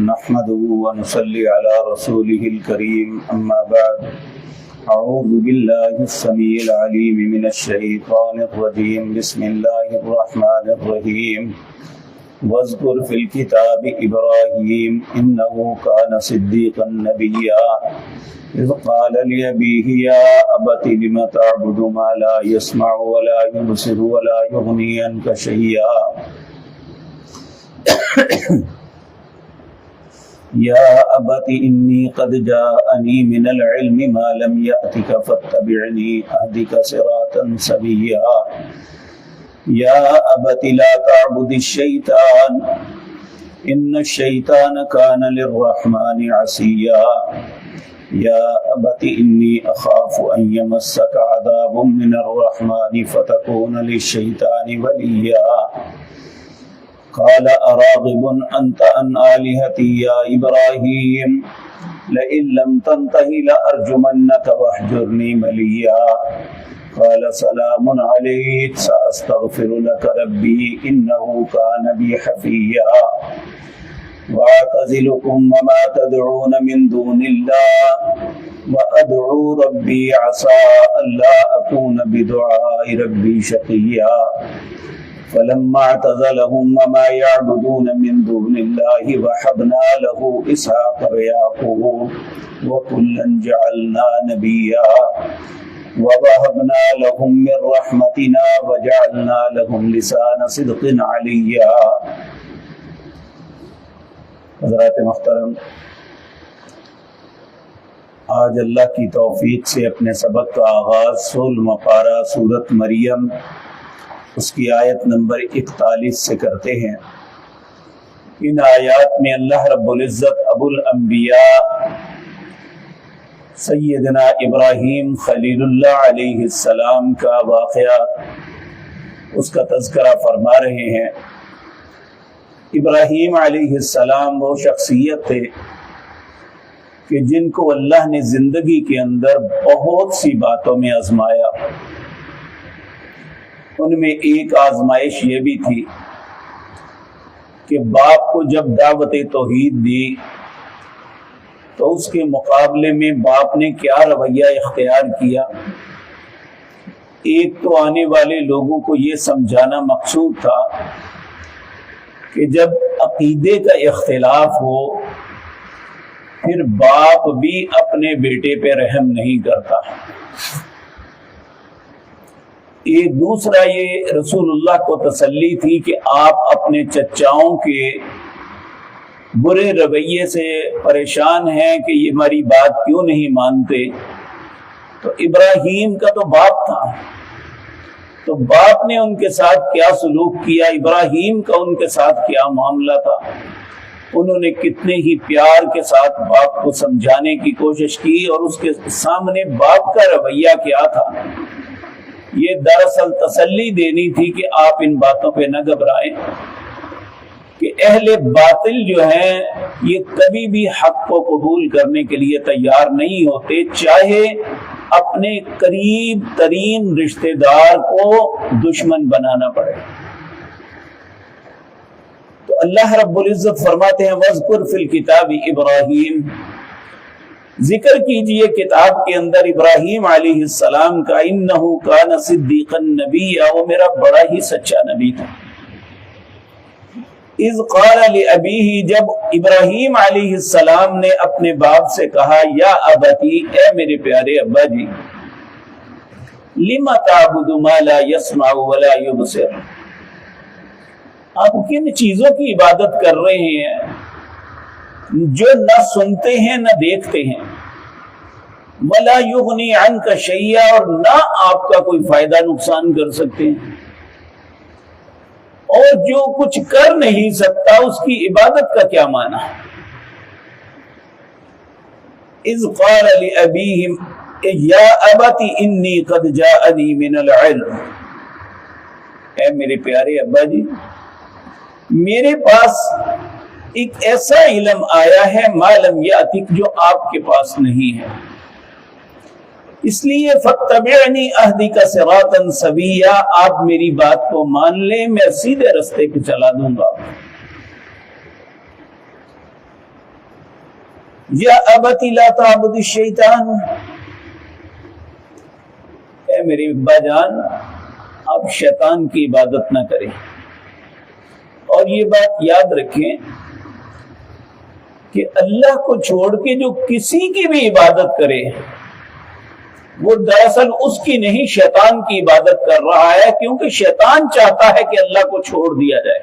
نحمده ونصلي على رسوله الكريم أما بعد أعوذ بالله السميع العليم من الشيطان الرجيم بسم الله الرحمن الرحيم واذكر في الكتاب إبراهيم إنه كان صديقا نبيا إذ قال لأبيه يا أبت لم تعبد ما لا يسمع ولا يبصر ولا يغني عنك شيئا يا أبت إني قد جاءني من العلم ما لم يأتك فاتبعني أهدك صراطا سويا يا أبت لا تعبد الشيطان إن الشيطان كان للرحمن عصيا يا أبت إني أخاف أن يمسك عذاب من الرحمن فتكون للشيطان وليا قال أراغب أنت عن آلهتي يا إبراهيم لئن لم تنته لأرجمنك واهجرني مليا قال سلام عليك سأستغفر لك ربي إنه كان بي حفيا وأعتزلكم وما تدعون من دون الله وأدعو ربي عسى ألا أكون بدعاء ربي شقيا فلما اعتزلهم وما يعبدون من دون الله وهبنا له إسحاق ويعقوب وكلا جعلنا نبيا ووهبنا لهم من رحمتنا وجعلنا لهم لسان صدق عليا. حضرات محترم، آج اللہ کی توفیق سے اپنے سبق کا آغاز 16واں پارہ سورۃ مریم اس کی آیت نمبر 41 سے کرتے ہیں. ان آیات میں اللہ رب العزت ابو الانبیاء سیدنا ابراہیم خلیل اللہ علیہ السلام کا واقعہ، اس کا تذکرہ فرما رہے ہیں. ابراہیم علیہ السلام وہ شخصیت تھے کہ جن کو اللہ نے زندگی کے اندر بہت سی باتوں میں آزمایا. ان میں ایک آزمائش یہ بھی تھی کہ باپ کو جب دعوت توحید دی تو اس کے مقابلے میں باپ نے کیا رویہ اختیار کیا. ایک تو آنے والے لوگوں کو یہ سمجھانا مقصود تھا کہ جب عقیدے کا اختلاف ہو پھر باپ بھی اپنے بیٹے پہ رحم نہیں کرتا. ایک دوسرا یہ رسول اللہ کو تسلی تھی کہ آپ اپنے چچاؤں کے برے رویے سے پریشان ہیں کہ یہ ہماری بات کیوں نہیں مانتے. تو ابراہیم کا تو باپ تھا، تو باپ نے ان کے ساتھ کیا سلوک کیا، ابراہیم کا ان کے ساتھ کیا معاملہ تھا. انہوں نے کتنے ہی پیار کے ساتھ باپ کو سمجھانے کی کوشش کی اور اس کے سامنے باپ کا رویہ کیا تھا. یہ دراصل تسلی دینی تھی کہ آپ ان باتوں پہ نہ گھبرائیں کہ اہل باطل جو ہیں یہ کبھی بھی حق کو قبول کرنے کے لیے تیار نہیں ہوتے، چاہے اپنے قریب ترین رشتہ دار کو دشمن بنانا پڑے. تو اللہ رب العزت فرماتے ہیں وَاذْكُرْ فِي الْكِتَابِ ابراہیم، ذکر کیجئے کتاب کے اندر ابراہیم علیہ السلام کا، انہو کان صدیقا نبیا، وہ میرا بڑا ہی سچا نبی تھا. اذ قال لابیہ، جب ابراہیم علیہ السلام نے اپنے باپ سے کہا یا ابتی، اے میرے پیارے ابا جی، لم تعبد ما لا يسمع ولا يبصر، آپ کن چیزوں کی عبادت کر رہے ہیں جو نہ سنتے ہیں نہ دیکھتے ہیں، ولا یغنی عنک شیئا، اور نہ آپ کا کوئی فائدہ نقصان کر سکتے ہیں، اور جو کچھ کر نہیں سکتا اس کی عبادت کا کیا معنی. اذ قال لابیہ یا ابت انی قد جاءنی من العلم، اے میرے پیارے ابا جی، میرے پاس ایک ایسا علم آیا ہے ما لم یاتک، جو آپ کے پاس نہیں ہے. اس لیے فَاتَّبِعْنِي أَهْدِكَ صِرَاطًا سَوِيًّا، آپ میری بات کو مان لیں، میں سیدھے رستے پہ چلا دوں گا. یا ابتی لا تعبد الشیطان، اے میرے ابا جان آپ شیطان کی عبادت نہ کریں۔ اور یہ بات یاد رکھیں کہ اللہ کو چھوڑ کے جو کسی کی بھی عبادت کرے وہ دراصل اس کی نہیں شیطان کی عبادت کر رہا ہے، کیونکہ شیطان چاہتا ہے کہ اللہ کو چھوڑ دیا جائے۔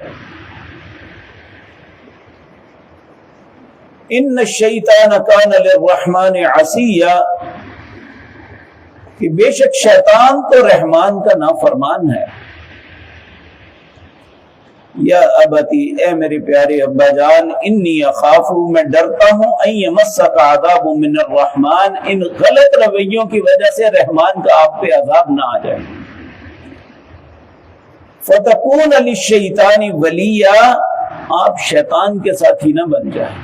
ان الشیطان کان للرحمن عصیا، کہ بے شک شیطان تو رحمان کا نافرمان ہے۔ یا ابتی، اے میرے پیارے ابا جان، انی اخاف، میں ڈرتا ہوں، ان یمسک عذاب من الرحمن، ان غلط رویوں کی وجہ سے رحمان کا آپ پہ عذاب نہ آ جائے۔ فتکون للشیطان ولیا، آپ شیطان کے ساتھی نہ بن جائیں۔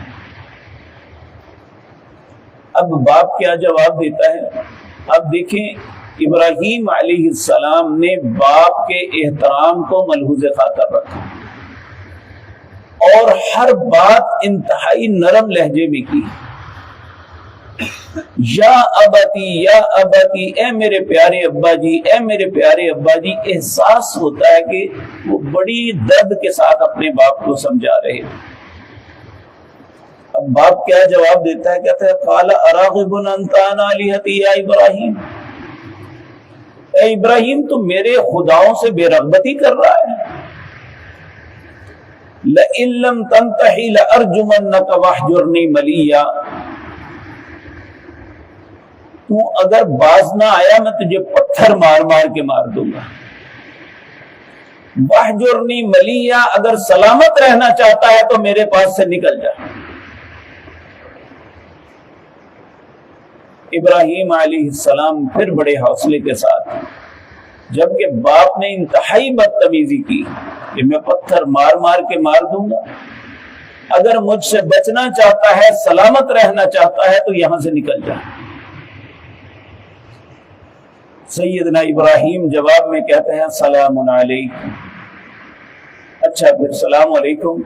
اب باپ کیا جواب دیتا ہے؟ اب دیکھیں ابراہیم علیہ السلام نے باپ کے احترام کو ملحوظ خاطر رکھا اور ہر بات انتہائی نرم لہجے میں کی۔ یا ابتی، اے میرے پیارے ابا جی، اے میرے پیارے ابا جی، احساس ہوتا ہے کہ وہ بڑی درد کے ساتھ اپنے باپ کو سمجھا رہے۔ اب باپ کیا جواب دیتا ہے؟ کہتا ہے قال اراغب انت عن آلہتی یا ابراہیم، اے ابراہیم تو میرے خداؤں سے بے رغبتی کر رہا ہے۔ لئن لم تنتہی لارجمنک واہجرنی ملیا، تو اگر باز نہ آیا میں تجھے پتھر مار مار کے مار دوں گا۔ واہجرنی ملیا، اگر سلامت رہنا چاہتا ہے تو میرے پاس سے نکل جا۔ ابراہیم علیہ السلام پھر بڑے حوصلے کے ساتھ، جبکہ باپ نے انتہائی بدتمیزی کی کہ میں پتھر مار مار کے مار دوں گا، اگر مجھ سے بچنا چاہتا ہے، سلامت رہنا چاہتا ہے تو یہاں سے نکل جا۔ سیدنا ابراہیم جواب میں کہتے ہیں سلام علیکم، اچھا پھر سلام علیکم،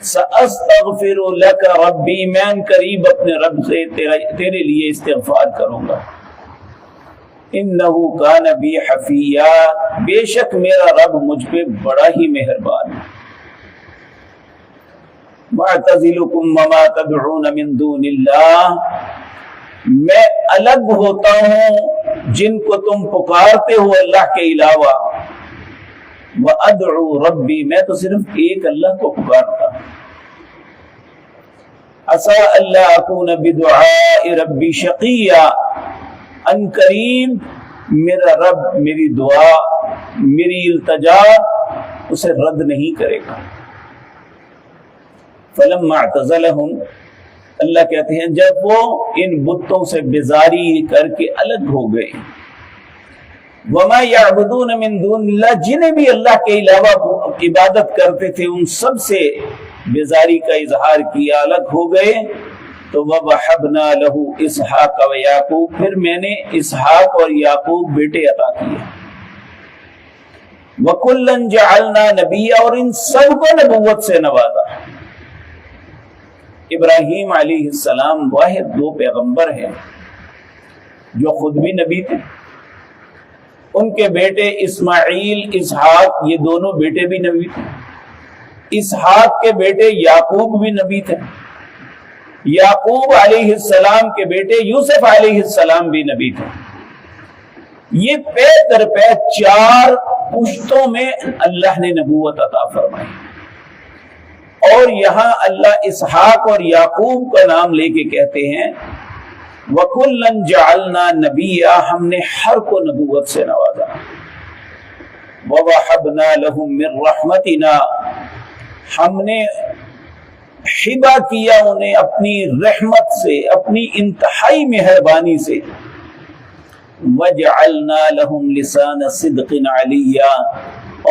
سأستغفر لک ربی، میں قریب اپنے رب سے تیرے لیے استغفار کروں گا۔ انہ کان بی حفیا، بے شک میرا رب مجھ پہ بڑا ہی مہربان ہے۔ واعتزلکم وما تدعون من دون اللہ، میں الگ ہوتا ہوں جن کو تم پکارتے ہو اللہ کے علاوہ۔ وادعو ربی، میں تو صرف ایک اللہ کو پکارتا ہوں۔ عسى اللہ اکون بدعاء ربی شقیا، ان قریب میرا رب میری دعا، میری التجا اسے رد نہیں کرے گا۔ فلما اعتزلهم، اللہ کہتے ہیں جب وہ ان بتوں سے بیزاری کر کے الگ ہو گئے، وما يعبدون من دون اللہ، جنہیں بھی اللہ کے علاوہ عبادت کرتے تھے ان سب سے بیزاری کا اظہار کیا، الگ ہو گئے، تو وَوَهَبْنَا لَهُ اسحاق و یعقوب، پھر میں نے اسحاق اور یعقوب بیٹے عطا کیے۔ وَكُلًّا جَعَلْنَا نَبِيًّا، اور ان سب کو نبوت سے نوازا۔ ابراہیم علیہ السلام واحد دو پیغمبر ہیں جو خود بھی نبی تھے، ان کے بیٹے اسماعیل، اسحاق، یہ دونوں بیٹے بھی نبی تھے۔ اسحاق کے بیٹے یعقوب بھی نبی تھے، یعقوب علیہ السلام کے بیٹے یوسف علیہ السلام بھی نبی تھے۔ یہ پے در پے 4 پشتوں میں اللہ نے نبوت عطا فرمائی، اور یہاں اللہ اسحاق اور یعقوب کا نام لے کے کہتے ہیں وَكُلًّا جَعَلْنَا نَبِيًّا، ہم نے ہر کو نبوت سے نوازا۔ وَوَهَبْنَا لَهُم مِّن رَحْمَتِنَا، ہم نے ہبہ کیا انہیں اپنی رحمت سے، اپنی انتہائی مہربانی سے۔ وَجَعَلْنَا لَهُمْ لِسَانَ صِدْقٍ عَلِيًّا،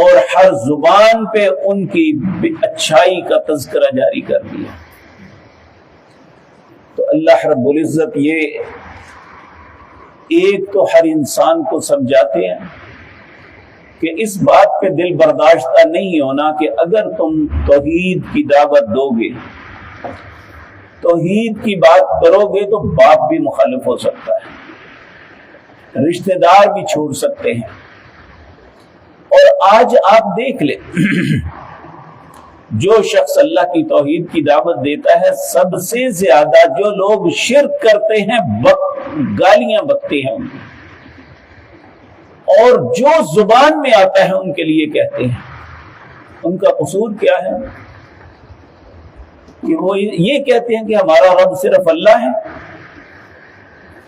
اور ہر زبان پہ ان کی اچھائی کا تذکرہ جاری کر دیا۔ تو اللہ رب العزت یہ ایک تو ہر انسان کو سمجھاتے ہیں کہ اس بات پہ دل برداشتہ نہیں ہونا کہ اگر تم توحید کی دعوت دو گے توحید کی بات کرو گے تو باپ بھی مخالف ہو سکتا ہے، رشتہ دار بھی چھوڑ سکتے ہیں۔ اور آج آپ دیکھ لیں جو شخص اللہ کی توحید کی دعوت دیتا ہے، سب سے زیادہ جو لوگ شرک کرتے ہیں گالیاں بکتے ہیں ان کی، اور جو زبان میں آتا ہے ان کے لیے کہتے ہیں۔ ان کا قصور کیا ہے کہ وہ یہ کہتے ہیں کہ ہمارا رب صرف اللہ ہے،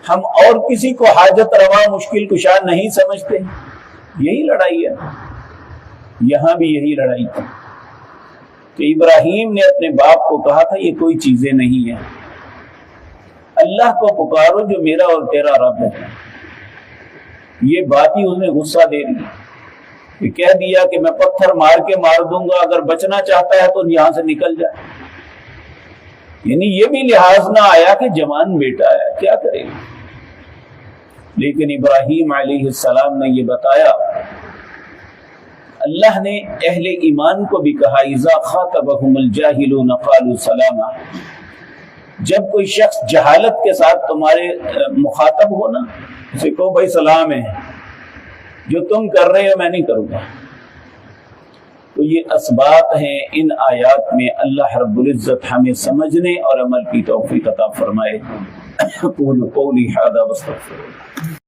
ہم اور کسی کو حاجت روا مشکل کشا نہیں سمجھتے۔ یہی لڑائی ہے، یہاں بھی یہی لڑائی تھی کہ ابراہیم نے اپنے باپ کو کہا تھا یہ کوئی چیزیں نہیں ہیں، اللہ کو پکارو جو میرا اور تیرا رب ہے۔ یہ بات ہی انہیں غصہ دے دی کہ کہہ دیا کہ میں پتھر مار کے مار دوں گا، اگر بچنا چاہتا ہے تو یہاں سے نکل جائے۔ یعنی یہ بھی لحاظ نہ آیا کہ جوان بیٹا ہے، کیا کرے گا۔ لیکن ابراہیم علیہ السلام نے یہ بتایا، اللہ نے اہل ایمان کو بھی کہا اذا خاطبهم الجاہلون قالوا سلاما، جب کوئی شخص جہالت کے ساتھ تمہارے مخاطب ہو نا، اسے کہو بھائی سلام ہے، جو تم کر رہے ہو میں نہیں کروں گا۔ تو یہ اسباب ہیں، ان آیات میں اللہ رب العزت ہمیں سمجھنے اور عمل کی توفیق عطا فرمائے۔ قولوا قولی ھذا واستغفر اللہ۔